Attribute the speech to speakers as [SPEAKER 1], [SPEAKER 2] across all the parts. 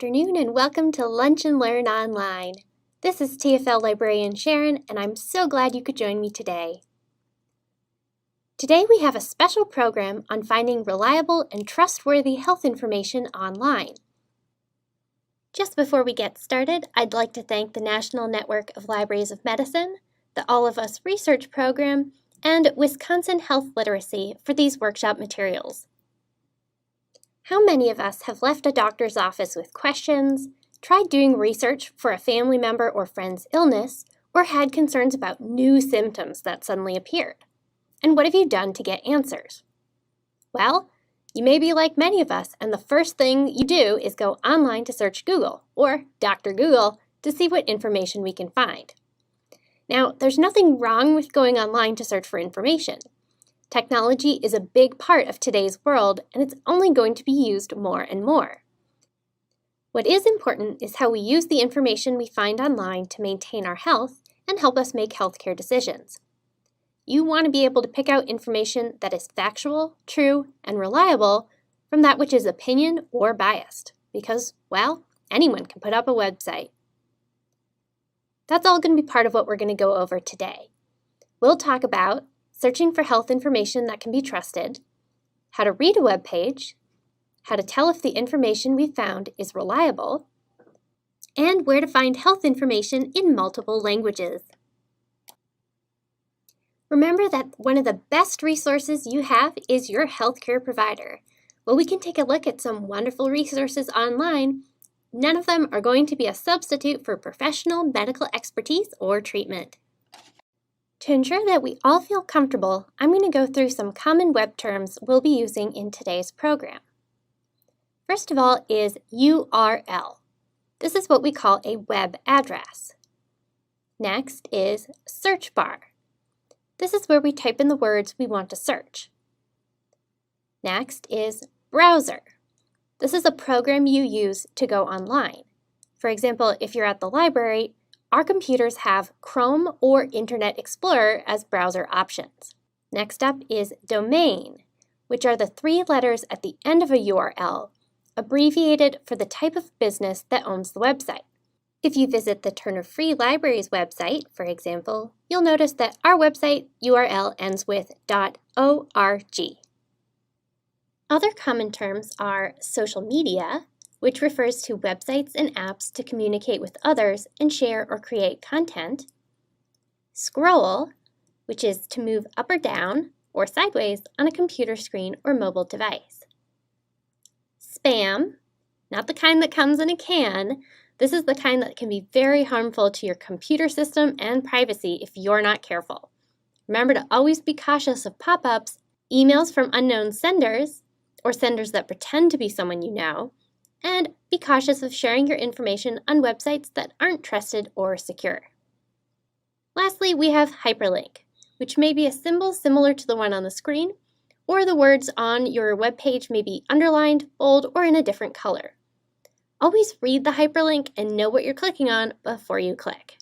[SPEAKER 1] afternoon and welcome to Lunch and Learn Online. This is TFL librarian Sharon and I'm so glad you could join me today. Today we have a special program on finding reliable and trustworthy health information online. Just before we get started, I'd like to thank the National Network of Libraries of Medicine, the All of Us Research Program, and Wisconsin Health Literacy for these workshop materials. How many of us have left a doctor's office with questions, tried doing research for a family member or friend's illness, or had concerns about new symptoms that suddenly appeared? And what have you done to get answers? Well, you may be like many of us, and the first thing you do is go online to search Google, or Dr. Google, to see what information we can find. Now, there's nothing wrong with going online to search for information. Technology is a big part of today's world, and it's only going to be used more and more. What is important is how we use the information we find online to maintain our health and help us make healthcare decisions. You want to be able to pick out information that is factual, true, and reliable from that which is opinion or biased, because, well, anyone can put up a website. That's all going to be part of what we're going to go over today. We'll talk about searching for health information that can be trusted, how to read a web page, how to tell if the information we found is reliable, and where to find health information in multiple languages. Remember that one of the best resources you have is your healthcare provider. While we can take a look at some wonderful resources online, none of them are going to be a substitute for professional medical expertise or treatment. To ensure that we all feel comfortable, I'm going to go through some common web terms we'll be using in today's program. First of all is URL. This is what we call a web address. Next is search bar. This is where we type in the words we want to search. Next is browser. This is a program you use to go online. For example, if you're at the library, our computers have Chrome or Internet Explorer as browser options. Next up is domain, which are the 3 letters at the end of a URL, abbreviated for the type of business that owns the website. If you visit the Turner Free Library's website, for example, you'll notice that our website URL ends with .org. Other common terms are social media, which refers to websites and apps to communicate with others and share or create content. Scroll, which is to move up or down or sideways on a computer screen or mobile device. Spam, not the kind that comes in a can. This is the kind that can be very harmful to your computer system and privacy if you're not careful. Remember to always be cautious of pop-ups, emails from unknown senders, or senders that pretend to be someone you know, and be cautious of sharing your information on websites that aren't trusted or secure. Lastly, we have hyperlink, which may be a symbol similar to the one on the screen, or the words on your web page may be underlined, bold, or in a different color. Always read the hyperlink and know what you're clicking on before you click.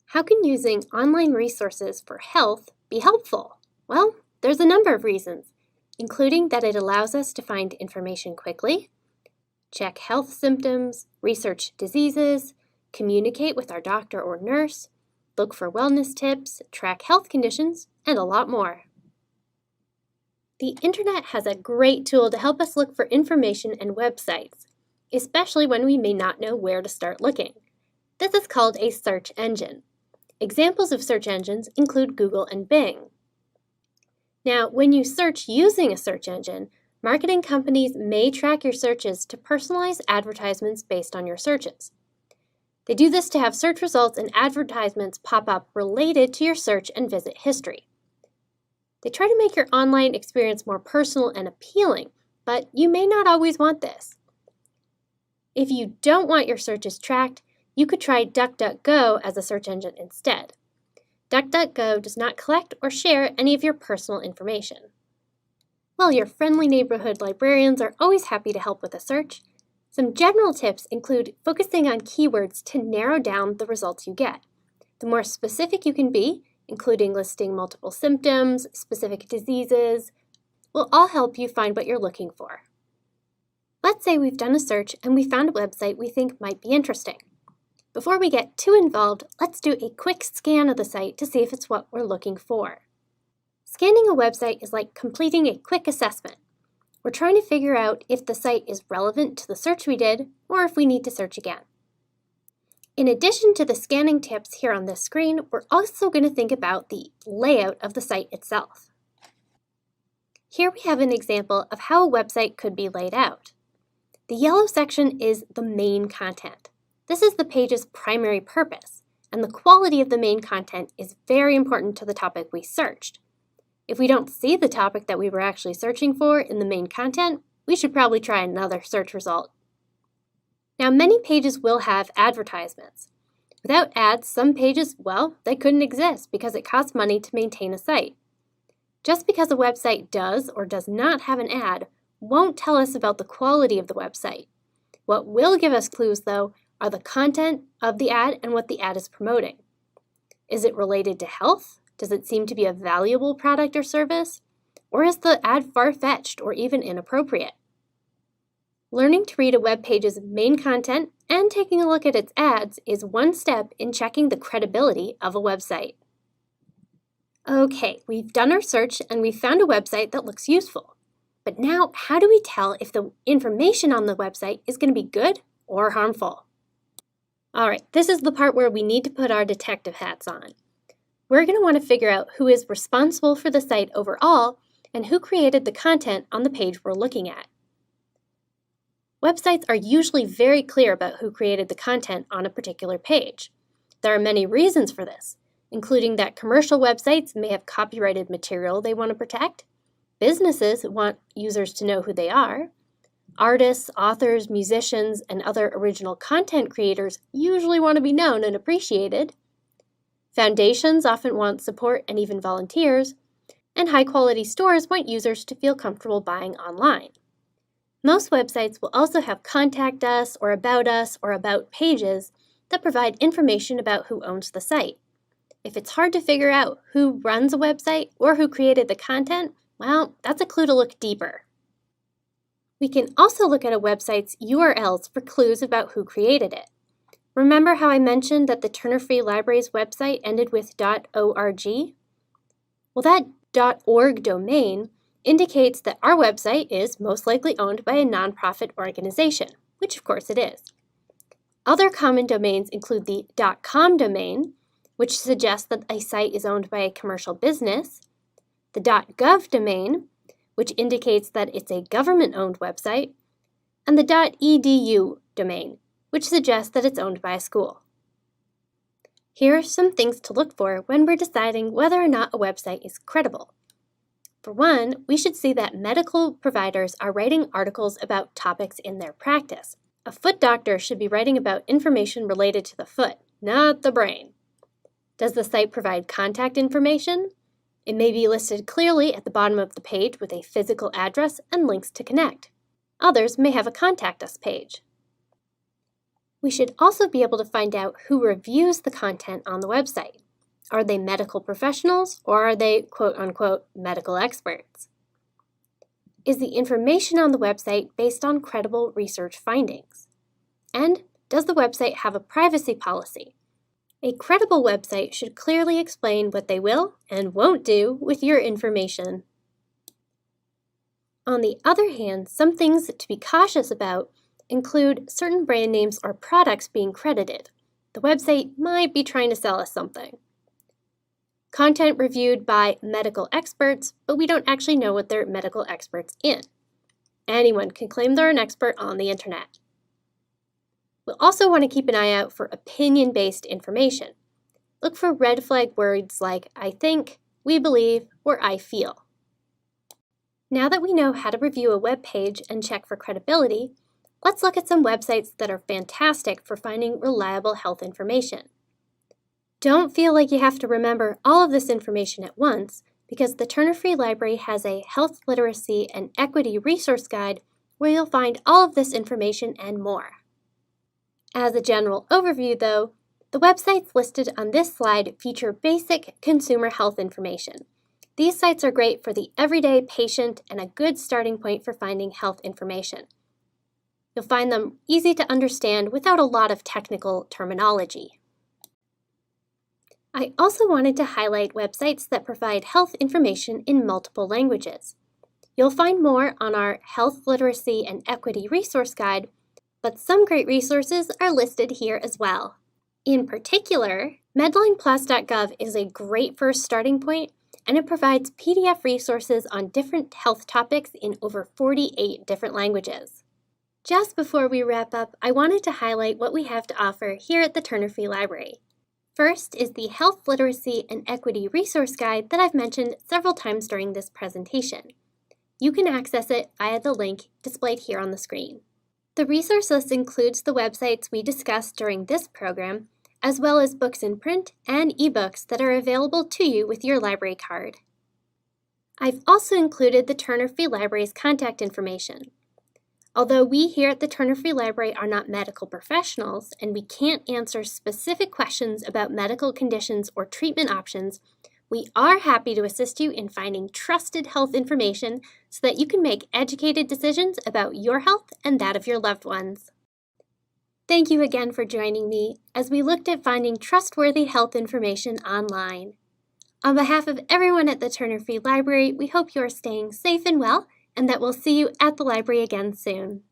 [SPEAKER 1] How can using online resources for health be helpful? Well, there's a number of reasons, including that it allows us to find information quickly, check health symptoms, research diseases, communicate with our doctor or nurse, look for wellness tips, track health conditions, and a lot more. The internet has a great tool to help us look for information and websites, especially when we may not know where to start looking. This is called a search engine. Examples of search engines include Google and Bing. Now, when you search using a search engine, marketing companies may track your searches to personalize advertisements based on your searches. They do this to have search results and advertisements pop up related to your search and visit history. They try to make your online experience more personal and appealing, but you may not always want this. If you don't want your searches tracked, you could try DuckDuckGo as a search engine instead. DuckDuckGo does not collect or share any of your personal information. While your friendly neighborhood librarians are always happy to help with a search, some general tips include focusing on keywords to narrow down the results you get. The more specific you can be, including listing multiple symptoms, specific diseases, will all help you find what you're looking for. Let's say we've done a search and we found a website we think might be interesting. Before we get too involved, let's do a quick scan of the site to see if it's what we're looking for. Scanning a website is like completing a quick assessment. We're trying to figure out if the site is relevant to the search we did or if we need to search again. In addition to the scanning tips here on this screen, we're also going to think about the layout of the site itself. Here we have an example of how a website could be laid out. The yellow section is the main content. This is the page's primary purpose, and the quality of the main content is very important to the topic we searched. If we don't see the topic that we were actually searching for in the main content, we should probably try another search result. Now, many pages will have advertisements. Without ads, some pages, well, they couldn't exist because it costs money to maintain a site. Just because a website does or does not have an ad won't tell us about the quality of the website. What will give us clues, though, are the content of the ad and what the ad is promoting. Is it related to health? Does it seem to be a valuable product or service? Or is the ad far-fetched or even inappropriate? Learning to read a web page's main content and taking a look at its ads is one step in checking the credibility of a website. Okay, we've done our search and we've found a website that looks useful. But now, how do we tell if the information on the website is going to be good or harmful? All right, this is the part where we need to put our detective hats on. We're going to want to figure out who is responsible for the site overall and who created the content on the page we're looking at. Websites are usually very clear about who created the content on a particular page. There are many reasons for this, including that commercial websites may have copyrighted material they want to protect. Businesses want users to know who they are. Artists, authors, musicians, and other original content creators usually want to be known and appreciated. Foundations often want support and even volunteers, and high-quality stores want users to feel comfortable buying online. Most websites will also have Contact Us or About pages that provide information about who owns the site. If it's hard to figure out who runs a website or who created the content, well, that's a clue to look deeper. We can also look at a website's URLs for clues about who created it. Remember how I mentioned that the Turner Free Library's website ended with .org? Well, that .org domain indicates that our website is most likely owned by a nonprofit organization, which of course it is. Other common domains include the .com domain, which suggests that a site is owned by a commercial business, the .gov domain, which indicates that it's a government-owned website, and the .edu domain, which suggests that it's owned by a school. Here are some things to look for when we're deciding whether or not a website is credible. For one, we should see that medical providers are writing articles about topics in their practice. A foot doctor should be writing about information related to the foot, not the brain. Does the site provide contact information? It may be listed clearly at the bottom of the page with a physical address and links to connect. Others may have a Contact Us page. We should also be able to find out who reviews the content on the website. Are they medical professionals or are they quote-unquote medical experts? Is the information on the website based on credible research findings? And does the website have a privacy policy? A credible website should clearly explain what they will and won't do with your information. On the other hand, some things to be cautious about include certain brand names or products being credited. The website might be trying to sell us something. Content reviewed by medical experts, but we don't actually know what they're medical experts in. Anyone can claim they're an expert on the internet. We'll also want to keep an eye out for opinion-based information. Look for red flag words like I think, we believe, or I feel. Now that we know how to review a web page and check for credibility, let's look at some websites that are fantastic for finding reliable health information. Don't feel like you have to remember all of this information at once, because the Turner Free Library has a health literacy and equity resource guide where you'll find all of this information and more. As a general overview, though, the websites listed on this slide feature basic consumer health information. These sites are great for the everyday patient and a good starting point for finding health information. You'll find them easy to understand without a lot of technical terminology. I also wanted to highlight websites that provide health information in multiple languages. You'll find more on our Health Literacy and Equity Resource Guide, but some great resources are listed here as well. In particular, medlineplus.gov is a great first starting point, and it provides PDF resources on different health topics in over 48 different languages. Just before we wrap up, I wanted to highlight what we have to offer here at the Turner Free Library. First is the Health Literacy and Equity Resource Guide that I've mentioned several times during this presentation. You can access it via the link displayed here on the screen. The resource list includes the websites we discussed during this program, as well as books in print and ebooks that are available to you with your library card. I've also included the Turner Free Library's contact information. Although we here at the Turner Free Library are not medical professionals and we can't answer specific questions about medical conditions or treatment options, we are happy to assist you in finding trusted health information so that you can make educated decisions about your health and that of your loved ones. Thank you again for joining me as we looked at finding trustworthy health information online. On behalf of everyone at the Turner Free Library, we hope you are staying safe and well, and that we'll see you at the library again soon.